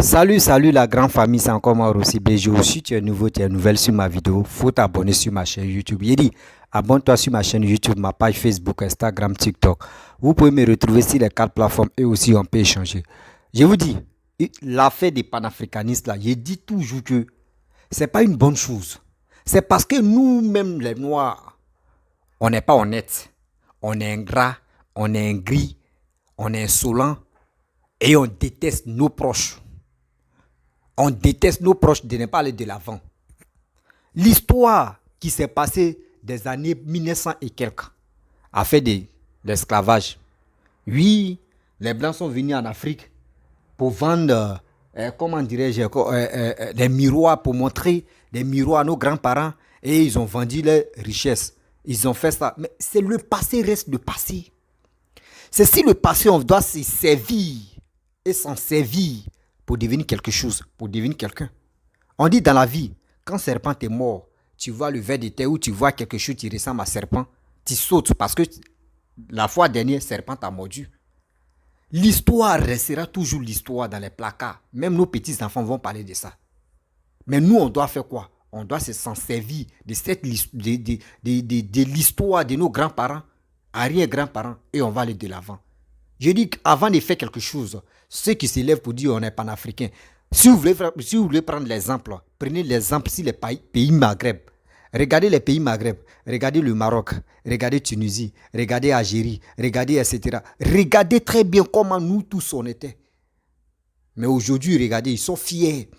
Salut la grande famille, c'est encore moi aussi BG. Si tu es nouveau, tu es nouvelle sur ma vidéo, faut t'abonner sur ma chaîne YouTube. Il dit, abonne-toi sur ma chaîne YouTube, ma page Facebook, Instagram, TikTok. Vous pouvez me retrouver sur les 4 plateformes et aussi on peut échanger. Je vous dis, l'affaire des panafricanistes là, je dis toujours que c'est pas une bonne chose. C'est parce que nous-mêmes les Noirs, on n'est pas honnête. On est ingrat, on est gris, on est insolent et on déteste nos proches. On déteste nos proches de ne pas aller de l'avant. L'histoire qui s'est passée des années 1900 et quelques a fait de l'esclavage. Oui, les Blancs sont venus en Afrique pour vendre, comment dirais-je, des miroirs, pour montrer des miroirs à nos grands-parents et ils ont vendu leurs richesses. Ils ont fait ça. Mais c'est le passé reste le passé. C'est si le passé, on doit se servir et s'en servir pour devenir quelque chose, pour devenir quelqu'un. On dit dans la vie, quand serpent est mort, tu vois le ver de terre ou tu vois quelque chose qui ressemble à serpent, tu sautes parce que la fois dernière, serpent t'a mordu. L'histoire restera toujours l'histoire dans les placards. Même nos petits-enfants vont parler de ça. Mais nous, on doit faire quoi? On doit s'en servir de l'histoire de nos grands-parents, arrière-grands-parents, et on va aller de l'avant. Je dis qu'avant de faire quelque chose, ceux qui se lèvent pour dire on est panafricain, si vous voulez prendre l'exemple, prenez l'exemple sur les pays Maghreb. Regardez les pays Maghreb, regardez le Maroc, regardez Tunisie, regardez Algérie, regardez etc. Regardez très bien comment nous tous on était. Mais aujourd'hui, regardez, ils sont fiers.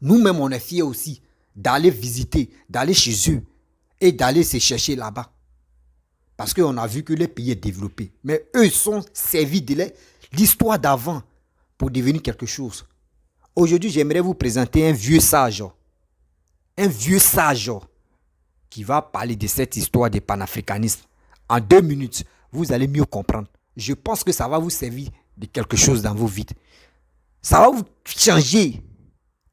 Nous-mêmes, on est fiers aussi d'aller visiter, d'aller chez eux et d'aller se chercher là-bas. Parce qu'on a vu que les pays est développé. Mais eux sont servis de l'histoire d'avant pour devenir quelque chose. Aujourd'hui, j'aimerais vous présenter un vieux sage. Un vieux sage qui va parler de cette histoire des panafricanistes. En 2 minutes, vous allez mieux comprendre. Je pense que ça va vous servir de quelque chose dans vos vies. Ça va vous changer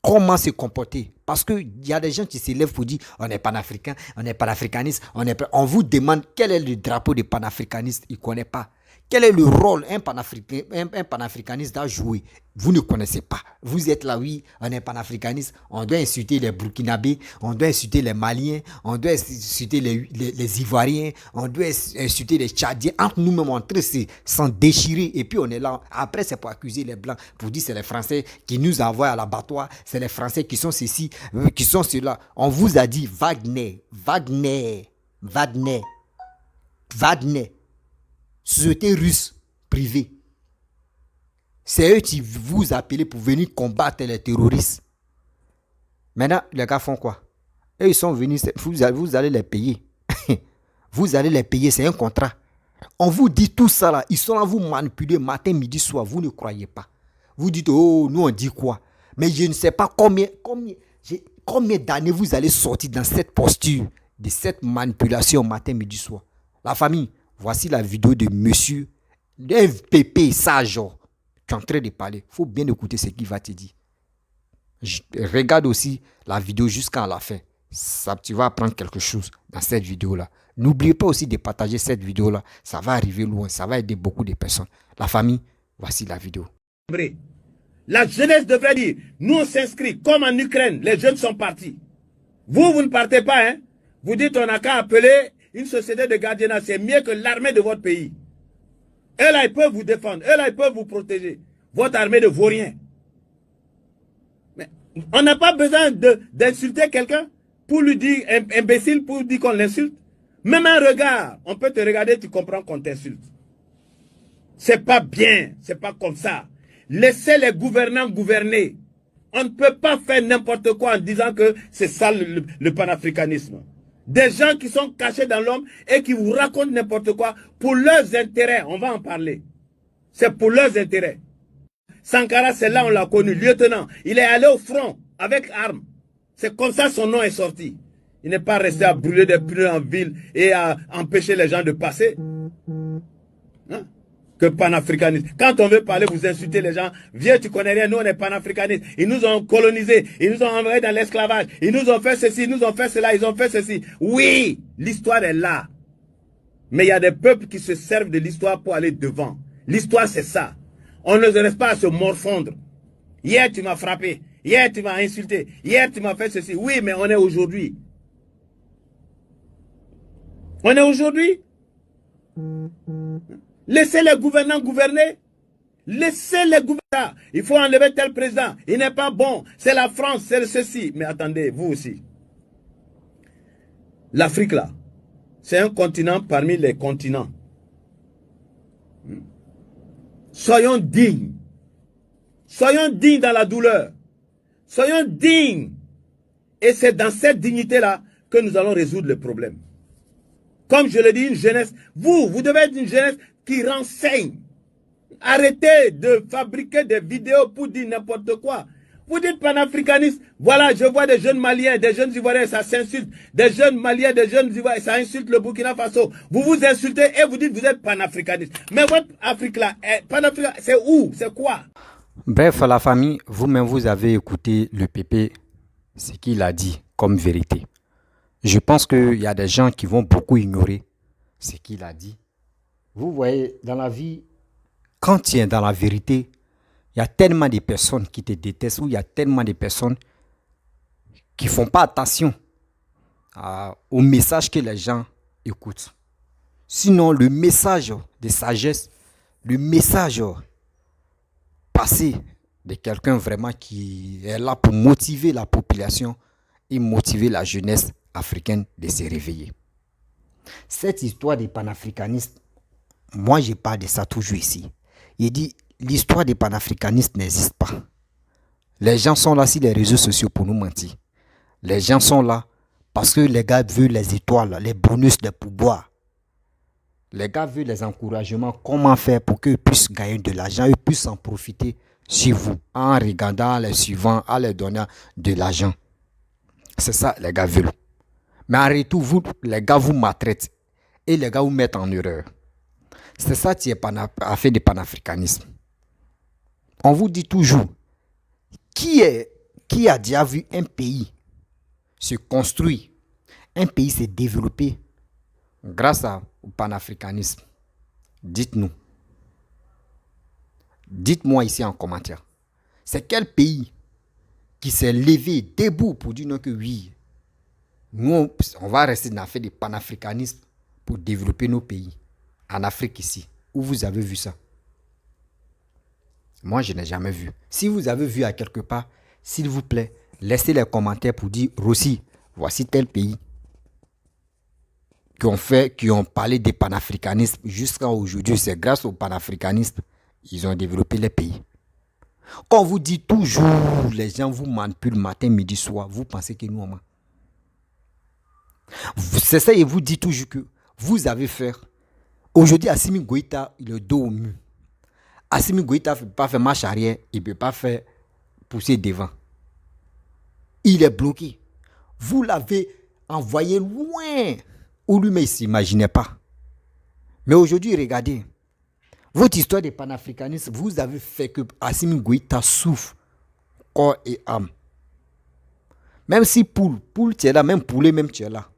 comment se comporter. Parce qu'il y a des gens qui se lèvent pour dire on est panafricain, on est panafricaniste, on vous demande quel est le drapeau des panafricanistes, ils ne connaissent pas. Quel est le rôle un panafricaniste doit jouer? Vous ne connaissez pas. Vous êtes là, oui, on est panafricaniste, on doit insulter les Burkinabés, on doit insulter les Maliens, on doit insulter les Ivoiriens, on doit insulter les Tchadiens. Entre nous-mêmes, on train de s'en déchirer et puis on est là. Après, c'est pour accuser les Blancs, pour dire c'est les Français qui nous envoient à l'abattoir, c'est les Français qui sont ceci, qui sont ceux-là. On vous a dit Wagner. Société russe privée. C'est eux qui vous appellent pour venir combattre les terroristes. Maintenant, les gars font quoi? Eux, ils sont venus, vous allez les payer. Vous allez les payer, c'est un contrat. On vous dit tout ça là, ils sont là, vous manipuler matin, midi, soir, vous ne croyez pas. Vous dites, oh, nous on dit quoi? Mais je ne sais pas combien d'années vous allez sortir dans cette posture, de cette manipulation matin, midi, soir. La famille, voici la vidéo de monsieur, d'un pépé sage, qui est en train de parler. Il faut bien écouter ce qu'il va te dire. Regarde aussi la vidéo jusqu'à la fin. Ça, tu vas apprendre quelque chose dans cette vidéo-là. N'oubliez pas aussi de partager cette vidéo-là. Ça va arriver loin, ça va aider beaucoup de personnes. La famille, voici la vidéo. La jeunesse devrait dire, nous on s'inscrit, comme en Ukraine, les jeunes sont partis. Vous ne partez pas, hein. Vous dites, on n'a qu'à appeler une société de gardiennage, c'est mieux que l'armée de votre pays. Eux là, ils peuvent vous défendre, eux là, ils peuvent vous protéger. Votre armée de vauriens. Mais on n'a pas besoin d'insulter quelqu'un pour lui dire imbécile, pour dire qu'on l'insulte. Même un regard, on peut te regarder, tu comprends qu'on t'insulte. C'est pas bien, c'est pas comme ça. Laissez les gouvernants gouverner. On ne peut pas faire n'importe quoi en disant que c'est ça le panafricanisme. Des gens qui sont cachés dans l'homme et qui vous racontent n'importe quoi pour leurs intérêts. On va en parler. C'est pour leurs intérêts. Sankara, c'est là on l'a connu, lieutenant. Il est allé au front avec armes. C'est comme ça son nom est sorti. Il n'est pas resté à brûler des pneus en ville et à empêcher les gens de passer. Hein? Que panafricanisme. Quand on veut parler, vous insultez les gens. Viens, tu connais rien, nous on est panafricanistes. Ils nous ont colonisés, ils nous ont envoyés dans l'esclavage, ils nous ont fait ceci, ils nous ont fait cela, ils ont fait ceci. Oui, l'histoire est là. Mais il y a des peuples qui se servent de l'histoire pour aller devant. L'histoire c'est ça. On ne se reste pas à se morfondre. Hier, tu m'as frappé. Hier, tu m'as insulté. Hier, tu m'as fait ceci. Oui, mais on est aujourd'hui. On est aujourd'hui. Laissez les gouvernants gouverner. Laissez les gouvernants. Il faut enlever tel président. Il n'est pas bon. C'est la France, c'est ceci. Mais attendez, vous aussi. L'Afrique, là, c'est un continent parmi les continents. Soyons dignes. Soyons dignes dans la douleur. Soyons dignes. Et c'est dans cette dignité-là que nous allons résoudre le problème. Comme je le dis, une jeunesse, vous devez être une jeunesse qui renseigne. Arrêtez de fabriquer des vidéos pour dire n'importe quoi. Vous dites panafricaniste, voilà, je vois des jeunes Maliens, des jeunes Ivoiriens, ça s'insulte. Des jeunes Maliens, des jeunes Ivoiriens, ça insulte le Burkina Faso. Vous vous insultez et vous dites que vous êtes panafricaniste. Mais votre Afrique là, c'est où? C'est quoi? Bref, la famille, vous-même, vous avez écouté le pépé, ce qu'il a dit comme vérité. Je pense qu'il y a des gens qui vont beaucoup ignorer ce qu'il a dit. Vous voyez, dans la vie, quand tu es dans la vérité, il y a tellement de personnes qui te détestent ou il y a tellement de personnes qui ne font pas attention au message que les gens écoutent. Sinon, le message de sagesse, le message passé de quelqu'un vraiment qui est là pour motiver la population et motiver la jeunesse africaine de se réveiller. Cette histoire des panafricanistes, moi je parle de ça toujours ici. Il dit, l'histoire des panafricanistes n'existe pas. Les gens sont là sur les réseaux sociaux pour nous mentir. Les gens sont là parce que les gars veulent les étoiles, les bonus, les pouvoirs. Les gars veulent les encouragements. Comment faire pour qu'ils puissent gagner de l'argent et puissent en profiter chez vous en regardant les suivants, en leur donnant de l'argent. C'est ça les gars veulent. Mais en retour, vous, les gars vous maltraitent et les gars vous mettent en erreur. C'est ça qui est affaire de panafricanisme. On vous dit toujours, qui a déjà vu un pays se construire, un pays se développer grâce au panafricanisme? Dites-nous. Dites-moi ici en commentaire. C'est quel pays qui s'est levé debout pour dire non que oui, nous, on va rester dans l'affaire du panafricanisme pour développer nos pays. En Afrique ici, où vous avez vu ça? Moi, je n'ai jamais vu. Si vous avez vu à quelque part, s'il vous plaît, laissez les commentaires pour dire, Rossi, voici tel pays qui ont parlé des panafricanistes jusqu'à aujourd'hui. C'est grâce aux panafricanistes ils ont développé les pays. Quand on vous dit toujours, les gens vous manipulent matin, midi, soir, vous pensez que nous, on ment. C'est ça, et vous dit toujours que vous avez fait. Aujourd'hui, Assimi Goïta, il est dos au mur. Assimi Goïta ne peut pas faire marche arrière, il ne peut pas faire pousser devant. Il est bloqué. Vous l'avez envoyé loin, où lui-même ne s'imaginait pas. Mais aujourd'hui, regardez, votre histoire des panafricanistes, vous avez fait que Assimi Goïta souffre corps et âme. Même si poule tu es là, même poulet même tu es là.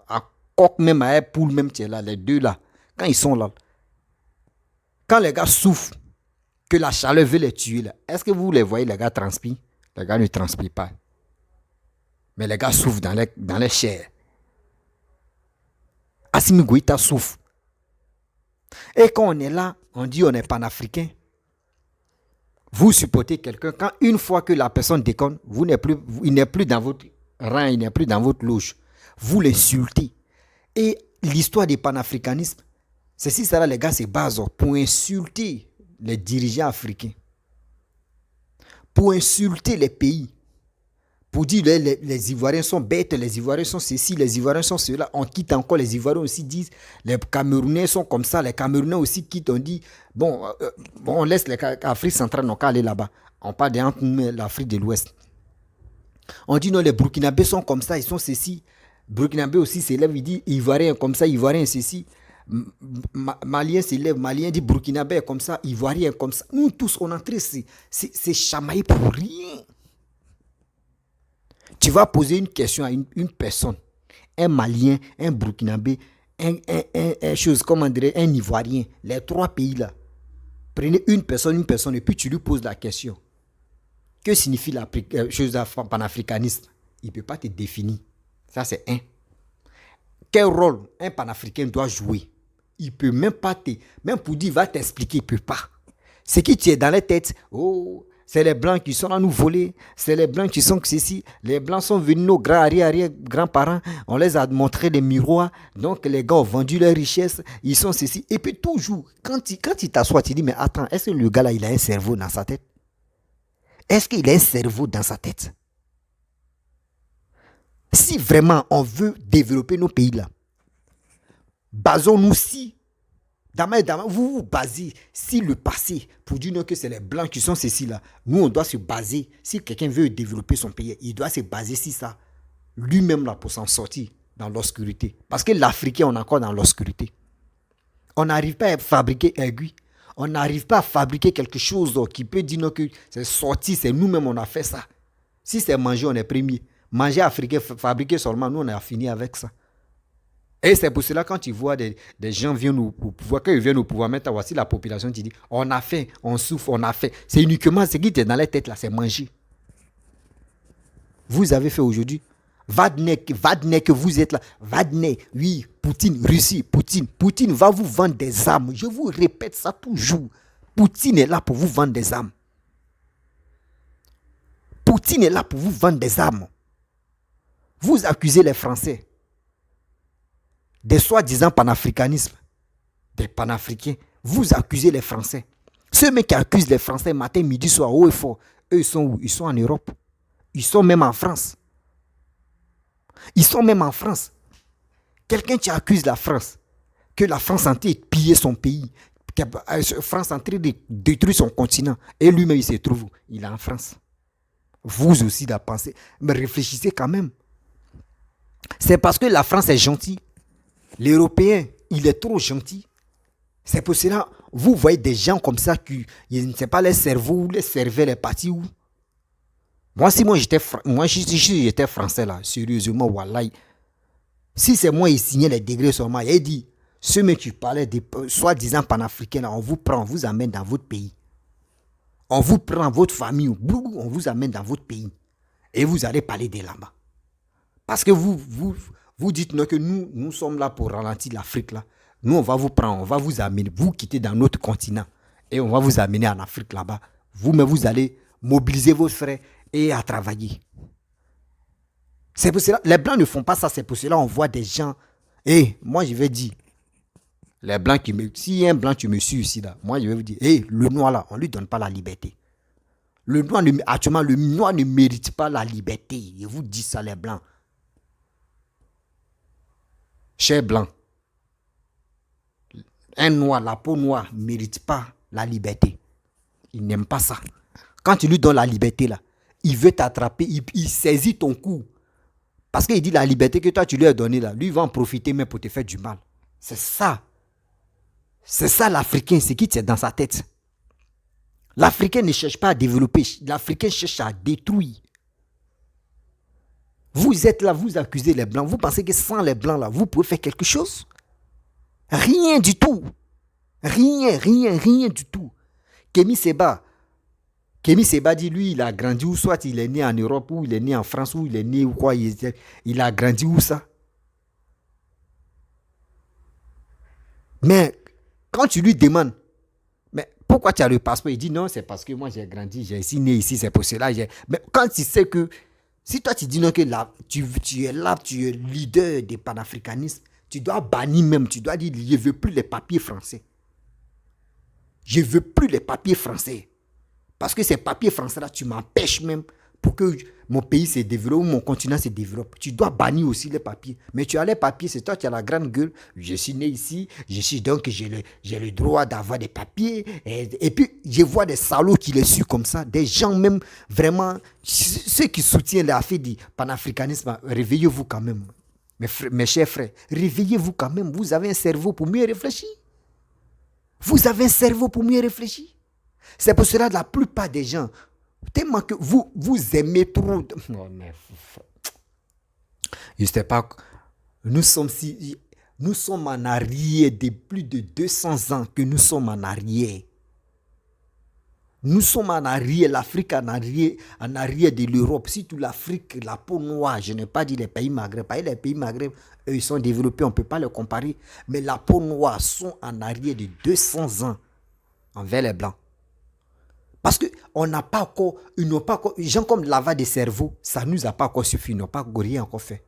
À coq même, à poule même tu es là, les deux là. Quand ils sont là, quand les gars souffrent, que la chaleur veut les tuer là, est-ce que vous les voyez, les gars transpirent? Les gars ne transpirent pas. Mais les gars souffrent dans les chairs. Assimi Goïta souffre. Et quand on est là, on dit on est panafricain. Vous supportez quelqu'un, quand une fois que la personne déconne, il n'est plus dans votre rang, il n'est plus dans votre loge. Vous l'insultez. Et l'histoire des panafricanismes, c'est si ça là, les gars, c'est base pour insulter les dirigeants africains. Pour insulter les pays. Pour dire les Ivoiriens sont bêtes, les Ivoiriens sont ceci, les Ivoiriens sont cela. On quitte encore, les Ivoiriens aussi disent, les Camerounais sont comme ça, les Camerounais aussi quittent, on dit, on laisse l'Afrique centrale, on aller là-bas. On parle de l'Afrique de l'Ouest. On dit non, les Burkinabés sont comme ça, ils sont ceci. Burkinabé aussi s'élève, il dit, Ivoirien comme ça, Ivoirien ceci. Malien s'élève, Malien dit Burkinabé comme ça, Ivoirien comme ça. Nous tous, on entre, c'est chamaillé pour rien. Tu vas poser une question à une personne, un Malien, un Burkinabé, un Ivoirien, les trois pays là. Prenez une personne, et puis tu lui poses la question. Que signifie la chose panafricaniste? Il ne peut pas te définir. Ça, c'est un. Quel rôle un panafricain doit jouer? Il ne peut même pas même pour dire, il va t'expliquer, il ne peut pas. Ce qui tu es dans la tête, oh, c'est les Blancs qui sont là nous voler, c'est les Blancs qui sont ceci, les Blancs sont venus, nos grands-arrière-grands-parents, on les a montré les miroirs, donc les gars ont vendu leurs richesses, ils sont ceci. Et puis toujours, quand il t'assoit, tu dis, mais attends, est-ce que le gars là, il a un cerveau dans sa tête? Est-ce qu'il a un cerveau dans sa tête? Si vraiment on veut développer nos pays là, basons-nous si, vous vous basez si le passé, pour dire que c'est les Blancs qui sont ceci là, nous on doit se baser, si quelqu'un veut développer son pays, il doit se baser sur ça, lui-même là pour s'en sortir dans l'obscurité. Parce que l'Africain, on est encore dans l'obscurité. On n'arrive pas à fabriquer aiguille, on n'arrive pas à fabriquer quelque chose qui peut dire que c'est sorti, c'est nous-mêmes on a fait ça. Si c'est manger, on est premier. Manger africain, fabriquer seulement, nous on a fini avec ça. Et c'est pour cela quand tu vois des gens viennent au pouvoir, quand ils viennent au pouvoir, maintenant voici la population, tu dis, on a faim, on souffre, on a faim. C'est uniquement ce qui est dans la tête là, c'est manger. Vous avez fait aujourd'hui, Wagner que vous êtes là, Wagner, oui, Poutine, Russie, Poutine va vous vendre des armes. Je vous répète ça toujours. Poutine est là pour vous vendre des armes. Poutine est là pour vous vendre des armes. Vous accusez les Français des soi-disant panafricanisme, des panafricains. Vous accusez les Français. Ceux mecs qui accusent les Français matin, midi, soir, haut et fort, eux ils sont où? Ils sont en Europe. Ils sont même en France. Ils sont même en France. Quelqu'un qui accuse la France, que la France est en train de piller son pays, que la France est en train de détruire son continent, et lui-même il se trouve où? Il est en France. Vous aussi la pensez, mais réfléchissez quand même. C'est parce que la France est gentille. L'Européen, il est trop gentil. C'est pour cela, vous voyez des gens comme ça qui, je ne sais pas, les cerveaux, les cerveaux, les partis où. Moi, si j'étais français là, sérieusement, wallahi, si c'est moi qui signais les degrés seulement, il a dit, ceux qui parlaient de soi-disant panafricains là, on vous prend, on vous amène dans votre pays. On vous prend votre famille, on vous amène dans votre pays. Et vous allez parler de là-bas. Parce que vous dites non, que nous sommes là pour ralentir l'Afrique là. Nous, on va vous prendre, on va vous amener, vous quitter dans notre continent. Et on va vous amener en Afrique là-bas. Vous-même, vous allez mobiliser vos frères et à travailler. C'est pour cela, les Blancs ne font pas ça, c'est pour cela on voit des gens. Et moi, je vais dire, les Blancs qui me... Si un Blanc, tu me suis ici là, moi, je vais vous dire, le Noir là, on ne lui donne pas la liberté. Actuellement, le Noir ne mérite pas la liberté. Je vous dis ça, les Blancs. Chers Blancs, un Noir, la peau noire, ne mérite pas la liberté. Il n'aime pas ça. Quand tu lui donnes la liberté, là, il veut t'attraper, il saisit ton cou. Parce qu'il dit la liberté que toi, tu lui as donnée, là, lui, il va en profiter même pour te faire du mal. C'est ça. C'est ça l'Africain, c'est qui est dans sa tête. L'Africain ne cherche pas à développer, l'Africain cherche à détruire. Vous êtes là, vous accusez les Blancs. Vous pensez que sans les Blancs, là, vous pouvez faire quelque chose? Rien du tout. Rien du tout. Kémy Séba dit, lui, il a grandi où? Soit il est né en Europe, ou il est né en France, ou il est né ou quoi. Il a grandi où ça? Mais quand tu lui demandes, mais pourquoi tu as le passeport? Il dit non, c'est parce que moi j'ai grandi, j'ai ici, né ici, c'est pour cela. Mais quand tu sais que, si toi tu dis non, que là, tu es là, tu es leader des panafricanistes, tu dois bannir même, tu dois dire, je ne veux plus les papiers français. Je ne veux plus les papiers français. Parce que ces papiers français-là, tu m'empêches même pour que mon pays se développe ou mon continent se développe. Tu dois bannir aussi les papiers. Mais tu as les papiers, c'est toi qui as la grande gueule. Je suis né ici, j'ai le droit d'avoir des papiers. Et puis, je vois des salauds qui les suivent comme ça. Des gens même, vraiment, ceux qui soutiennent l'affaire du panafricanisme, réveillez-vous quand même. Mes chers frères, réveillez-vous quand même. Vous avez un cerveau pour mieux réfléchir. Vous avez un cerveau pour mieux réfléchir. C'est pour cela que la plupart des gens, tellement que vous aimez trop. Non, mais je ne sais pas. Nous sommes en arrière de plus de 200 ans que nous sommes en arrière. Nous sommes en arrière, l'Afrique en arrière de l'Europe. Si toute l'Afrique, la peau noire, je n'ai pas dit les pays maghrébins. Les pays maghrébins, eux, ils sont développés, on ne peut pas les comparer. Mais la peau noire sont en arrière de 200 ans envers les Blancs. Parce qu'on n'a pas encore, ils n'ont pas encore, gens comme lavage des cerveaux, ça ne nous a pas encore suffi, ils n'ont pas rien encore fait.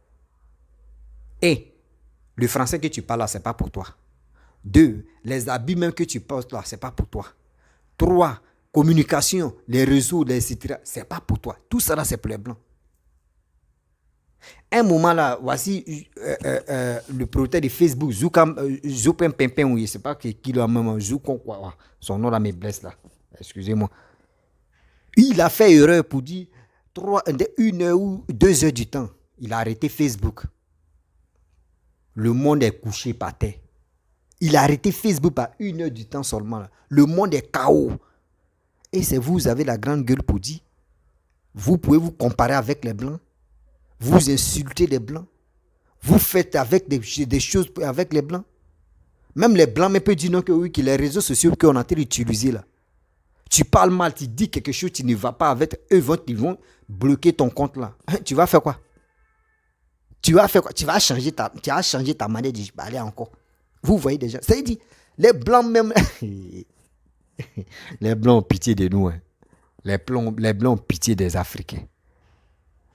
Et le français que tu parles là, ce n'est pas pour toi. 2, les habits même que tu portes là, ce n'est pas pour toi. 3, communication, les réseaux, etc., ce n'est pas pour toi. Tout ça là, c'est pour les Blancs. Un moment là, voici le producteur de Facebook, Zoupem Pimpin, je ne sais pas qui l'a même, Zoukon, quoi, son nom là me blesse là. Excusez-moi. Il a fait erreur pour dire 1 heure ou 2 heures du temps. Il a arrêté Facebook. Le monde est couché par terre. Il a arrêté Facebook par 1 heure du temps seulement. Là. Le monde est chaos. Et c'est vous avez la grande gueule pour dire, vous pouvez vous comparer avec les Blancs. Vous insultez les Blancs. Vous faites avec des choses avec les Blancs. Même les Blancs peuvent dire non que oui, que les réseaux sociaux qu'on est en train d'utiliser là. Tu parles mal, tu dis quelque chose, tu ne vas pas avec eux, ils vont bloquer ton compte là. Tu vas faire quoi? Tu vas changer ta manière de parler encore. Vous voyez déjà. Ça veut dire, les Blancs même, les Blancs ont pitié de nous. Hein. Les Blancs ont pitié des Africains.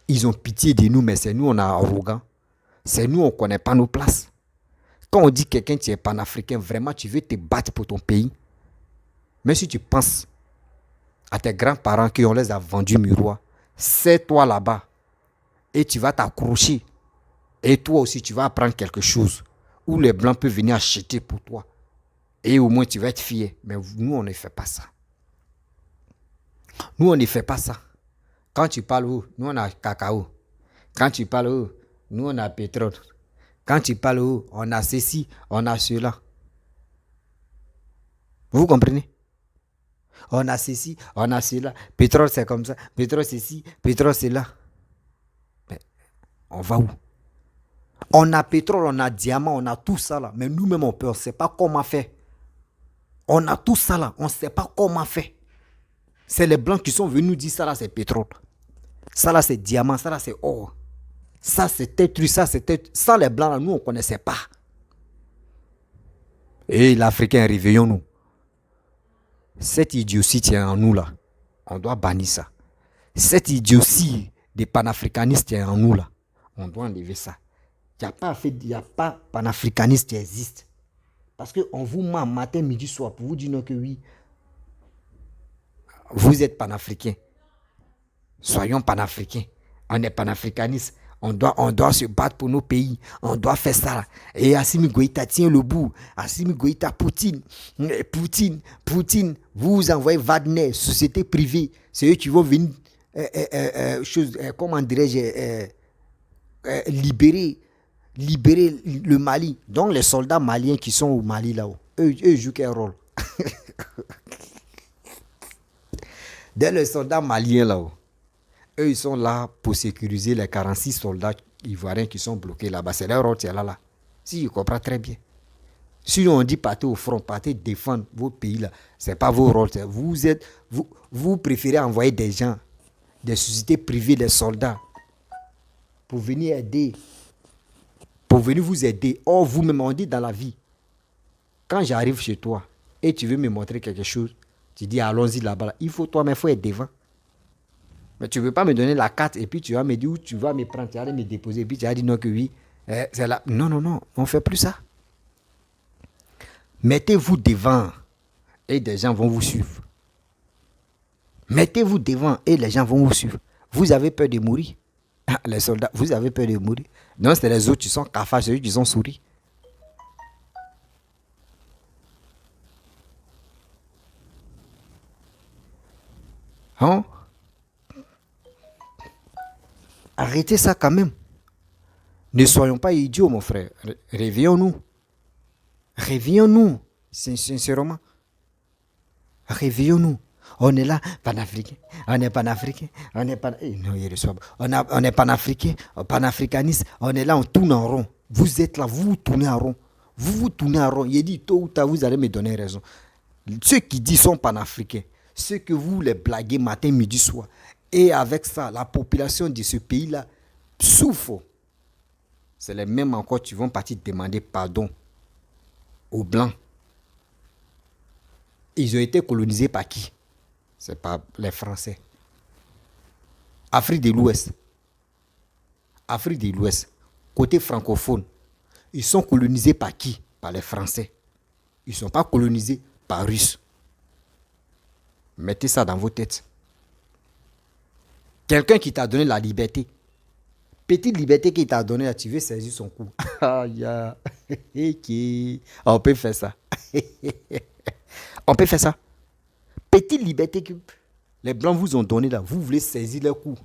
Ils ont pitié de nous, mais c'est nous, on est arrogants. C'est nous, on ne connaît pas nos places. Quand on dit quelqu'un qui est panafricain, vraiment, tu veux te battre pour ton pays. Mais si tu penses à tes grands-parents qui on les a vendus miroir, c'est toi là-bas. Et tu vas t'accrocher. Et toi aussi, tu vas apprendre quelque chose. Où les Blancs peuvent venir acheter pour toi. Et au moins, tu vas être fier. Mais nous, on ne fait pas ça. Nous, on ne fait pas ça. Quand tu parles où, nous, on a cacao. Quand tu parles où, nous, on a pétrole. Quand tu parles où, on a ceci, on a cela. Vous comprenez? On a ceci, on a cela. Pétrole, c'est comme ça. Pétrole, c'est ci. Pétrole, c'est là. Mais on va où? On a pétrole, on a diamant, on a tout ça là. Mais nous-mêmes, on ne sait pas comment faire. On a tout ça là. On ne sait pas comment faire. C'est les Blancs qui sont venus nous dire ça là, c'est pétrole. Ça là, c'est diamant. Ça là, c'est or. Ça, c'est tel ça, c'est tel. Sans les Blancs là, nous, on ne connaissait pas. Et l'Africain, réveillons-nous. Cette idiotie qui est en nous là, on doit bannir ça. Cette idiotie des panafricanistes qui est en nous là, on doit enlever ça. Il n'y a pas panafricaniste qui existe. Parce qu'on vous ment matin, midi, soir pour vous dire non que oui, vous êtes panafricain. Soyons panafricains. On est panafricanistes. On doit se battre pour nos pays. On doit faire ça. Et Assimi Goïta tient le bout. Assimi Goïta, Poutine. Vous envoyez Wagner, société privée. C'est eux qui vont venir, comment dirais-je, libérer le Mali. Donc les soldats maliens qui sont au Mali là-haut, eux jouent quel rôle? Dès les soldats maliens là-haut, eux, ils sont là pour sécuriser les 46 soldats ivoiriens qui sont bloqués là-bas. C'est leur rôle, c'est là. Si, je comprends très bien. Si on dit partez au front, partez défendre vos pays là, ce n'est pas vos rôles. Vous préférez envoyer des gens, des sociétés privées, des soldats, pour venir aider, pour venir vous aider. Or, vous-même, on dit dans la vie, quand j'arrive chez toi et tu veux me montrer quelque chose, tu dis allons-y là-bas. Il faut toi, mais il faut être devant. Mais tu ne veux pas me donner la carte et puis tu vas me dire où tu vas me prendre, tu vas me déposer et puis tu vas dire non que oui. C'est là. Non, on ne fait plus ça. Mettez-vous devant et des gens vont vous suivre. Mettez-vous devant et les gens vont vous suivre. Vous avez peur de mourir. Les soldats, vous avez peur de mourir. Non, c'est les autres qui sont cafards, c'est eux qui sont souris. Hein? Arrêtez ça quand même. Ne soyons pas idiots, mon frère. Réveillons-nous. Réveillons-nous. Sincèrement. Réveillons-nous. On est là, panafricain. On est panafricain. On est on est panafricain, panafricaniste. On est là, on tourne en rond. Vous êtes là, vous vous tournez en rond. Vous vous tournez en rond. Il dit tôt ou tard, vous allez me donner raison. Ceux qui disent sont panafricains Ce que vous les blaguez matin, midi, soir. Et avec ça, la population de ce pays-là souffre. C'est les mêmes encore qui vont partir demander pardon aux Blancs. Ils ont été colonisés par qui? C'est par les Français. Afrique de l'Ouest. Afrique de l'Ouest. Côté francophone. Ils sont colonisés par qui? Par les Français. Ils ne sont pas colonisés par Russes. Mettez ça dans vos têtes. Quelqu'un qui t'a donné la liberté. Petite liberté qu'il t'a donnée, tu veux saisir son cou. On peut faire ça. On peut faire ça. Petite liberté que les Blancs vous ont donnée là, vous voulez saisir leur cou.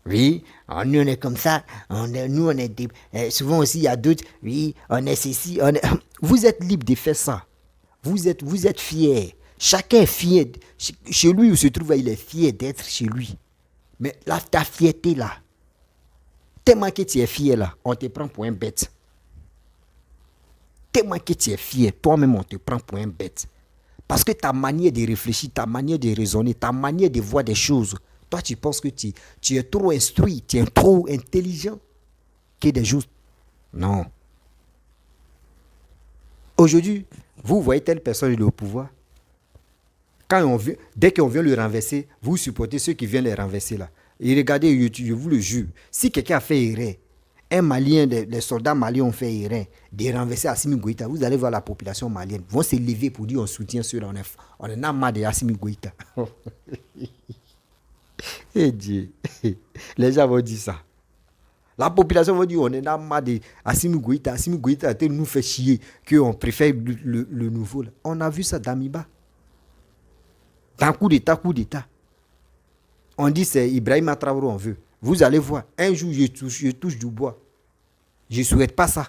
Oui, nous on est comme ça. Nous on est souvent aussi il y a d'autres. Oui, on est ceci. Vous êtes libre de faire ça. Vous êtes fiers. Chacun est fier. Chez lui où se trouve, il est fier d'être chez lui. Mais là, ta fierté là, tellement que tu es fier là, on te prend pour un bête. Tellement que tu es fier, toi-même on te prend pour un bête. Parce que ta manière de réfléchir, ta manière de raisonner, ta manière de voir des choses, toi tu penses que tu es trop instruit, tu es trop intelligent que des choses. Non. Aujourd'hui, vous voyez telle personne au pouvoir. Dès qu'on vient le renverser, vous supportez ceux qui viennent les renverser là. Et regardez YouTube, je vous le jure. Si quelqu'un a fait erreur, un Malien, les soldats maliens ont fait erreur de renverser Assimi Goïta, vous allez voir la population malienne vont se lever pour dire on soutient ceux-là, on est marre de Assimi Goïta. Eh Dieu, les gens vont dire ça. La population va dire on est marre de Assimi Goïta. Assimi Goïta nous fait chier qu'on préfère le nouveau. Là. On a vu ça d'Amiba. Dans coup d'état. On dit c'est Ibrahim Traoré on veut. Vous allez voir, un jour je touche du bois. Je ne souhaite pas ça.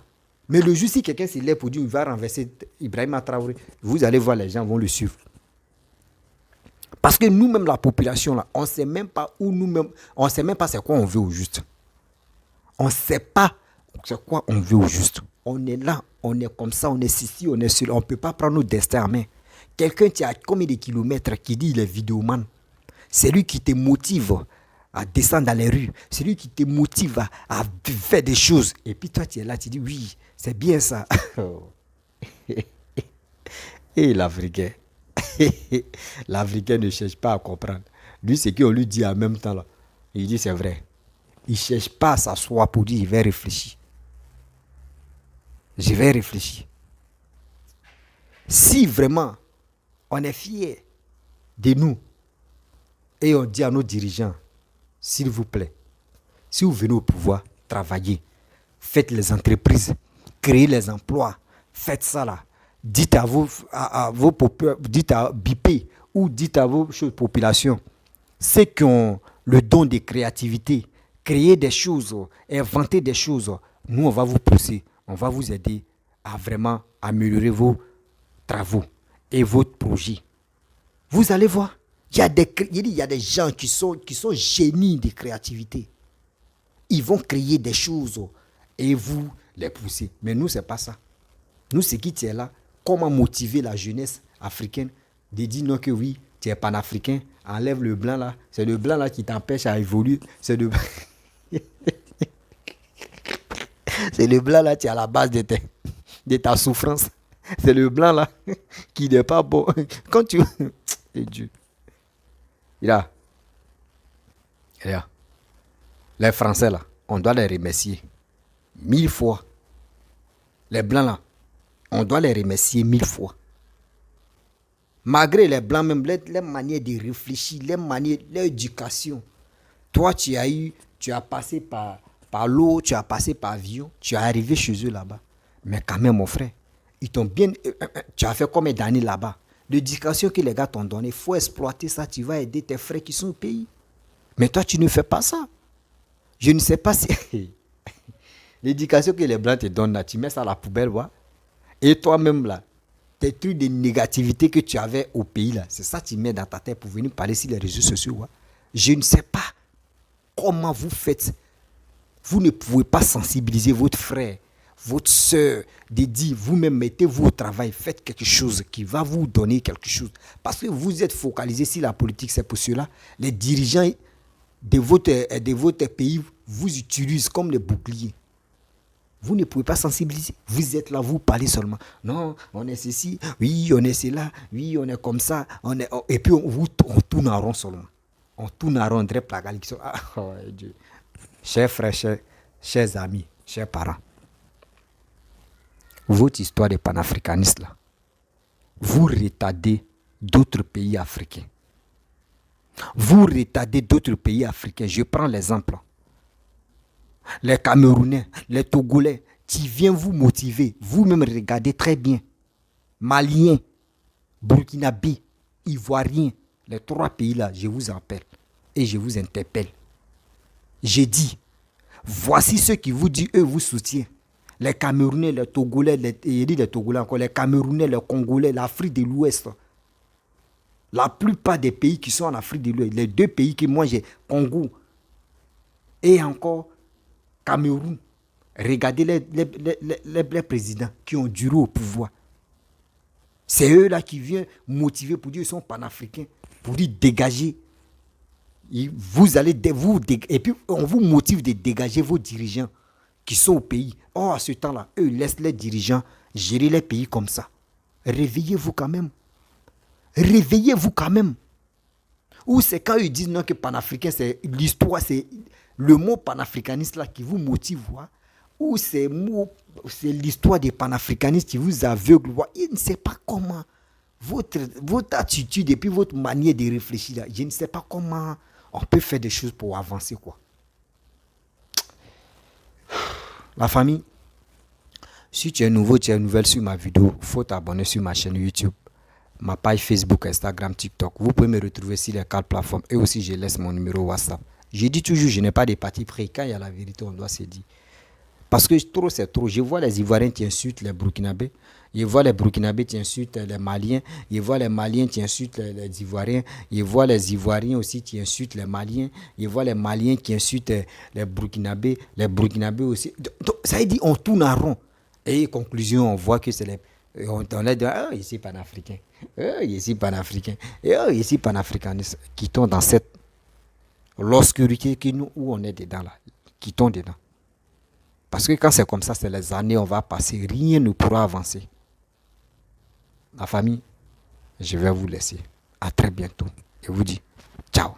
Mais le jour si quelqu'un se lève pour dire qu'il va renverser Ibrahim Traoré, vous allez voir, les gens vont le suivre. Parce que nous-mêmes, la population, là, on ne sait même pas où nous-mêmes, on ne sait même pas c'est quoi on veut au juste. On ne sait pas c'est quoi on veut au juste. On est là, on est comme ça, on est ici, on est seul. On ne peut pas prendre nos destins en main. Quelqu'un qui a combien de kilomètres qui dit il est vidéoman, c'est lui qui te motive à descendre dans les rues. C'est lui qui te motive à faire des choses. Et puis toi, tu es là, tu dis oui, c'est bien ça. Et l'Africain, l'Africain ne cherche pas à comprendre. Lui, c'est qu'on lui dit en même temps, là, il dit c'est vrai. Il ne cherche pas à s'asseoir pour dire je vais réfléchir. Je vais réfléchir. Si vraiment on est fier de nous et on dit à nos dirigeants, s'il vous plaît, si vous venez au pouvoir, travaillez, faites les entreprises, créez les emplois, faites ça là. Dites à vos dites à BIP ou dites à vos populations, ceux qui ont le don de créativité, créer des choses, inventer des choses, nous on va vous pousser, on va vous aider à vraiment améliorer vos travaux et votre projet. Vous allez voir, il y a des gens qui sont génies de créativité. Ils vont créer des choses et vous les poussez. Mais nous, ce n'est pas ça. Nous, ce qui est là, comment motiver la jeunesse africaine de dire non que oui, tu es panafricain, enlève le blanc là. C'est le blanc là qui t'empêche à évoluer. C'est le blanc là qui est à la base de ta souffrance. C'est le blanc là qui n'est pas bon. Quand tu... Et Dieu. Là. Les Français là, on doit les remercier 1000 fois. Les Blancs là, on doit les remercier 1000 fois. Malgré les Blancs même, leur manière de réfléchir, leur éducation. Toi, tu as passé par l'eau, tu as passé par avion, tu es arrivé chez eux là-bas. Mais quand même, mon frère, ils t'ont bien... Tu as fait combien d'années là-bas? L'éducation que les gars t'ont donnée, il faut exploiter ça, tu vas aider tes frères qui sont au pays. Mais toi, tu ne fais pas ça. Je ne sais pas si... L'éducation que les Blancs te donnent là, tu mets ça à la poubelle, ouais. Et toi-même là, tes trucs de négativité que tu avais au pays là, c'est ça que tu mets dans ta tête pour venir parler sur les réseaux sociaux, ouais. Je ne sais pas comment vous faites. Vous ne pouvez pas sensibiliser votre frère, votre soeur, de dire vous-même mettez-vous au travail, faites quelque chose qui va vous donner quelque chose. Parce que vous êtes focalisé sur la politique, c'est pour cela. Les dirigeants de votre pays vous utilisent comme les boucliers. Vous ne pouvez pas sensibiliser. Vous êtes là, vous parlez seulement. Non, on est ceci, oui, on est cela, oui, on est comme ça. Et puis on tourne en rond seulement. On tourne en rond, André Plagali. Ah, oh, Dieu. Chers frères, chers amis, chers parents, votre histoire de panafricaniste là, vous retardez d'autres pays africains. Vous retardez d'autres pays africains. Je prends l'exemple. Les Camerounais, les Togolais, qui viennent vous motiver. Vous-même regardez très bien. Maliens, Burkinabés, Ivoiriens, les 3 pays-là, je vous appelle et je vous interpelle. J'ai dit, voici ceux qui vous disent, eux vous soutiennent. Les Camerounais, les Togolais, les Togolais encore, les Camerounais, les Congolais, l'Afrique de l'Ouest. La plupart des pays qui sont en Afrique de l'Ouest, les 2 pays que moi j'ai, Congo et encore Cameroun, regardez les présidents qui ont duré au pouvoir. C'est eux-là qui viennent motiver pour dire qu'ils sont panafricains, pour dire dégager. Vous allez, et puis on vous motive de dégager vos dirigeants qui sont au pays. Oh, à ce temps-là, eux laissent les dirigeants gérer les pays comme ça. Réveillez-vous quand même. Réveillez-vous quand même. Ou c'est quand ils disent non que panafricain, c'est l'histoire, c'est le mot panafricaniste là qui vous motive. Ou c'est l'histoire des panafricanistes qui vous aveugle. Il ne sait pas comment. Votre attitude et puis votre manière de réfléchir, là, je ne sais pas comment on peut faire des choses pour avancer, quoi. La famille, si tu es nouveau, tu es nouvelle sur ma vidéo, il faut t'abonner sur ma chaîne YouTube, ma page Facebook, Instagram, TikTok. Vous pouvez me retrouver sur les 4 plateformes et aussi je laisse mon numéro WhatsApp. Je dis toujours, je n'ai pas de parti pris. Quand il y a la vérité, on doit se dire. Parce que trop, c'est trop. Je vois les Ivoiriens qui insultent les Burkinabés. Je vois les Burkinabés qui insultent les Maliens. Je vois les Maliens qui insultent les Ivoiriens. Je vois les Ivoiriens aussi qui insultent les Maliens. Je vois les Maliens qui insultent les Burkinabés. Les Burkinabés aussi. Donc, ça veut dire on tourne en rond. Et conclusion, on voit que c'est les... On est dit, ah, ici panafricain. Ah, ici panafricain. Et ah, ici panafricaniste. Qui tombent dans cette... l'obscurité où on est dedans là. Qui tombe dedans. Parce que quand c'est comme ça, c'est les années, on va passer, rien ne pourra avancer. La famille, je vais vous laisser. À très bientôt. Et vous dis, ciao.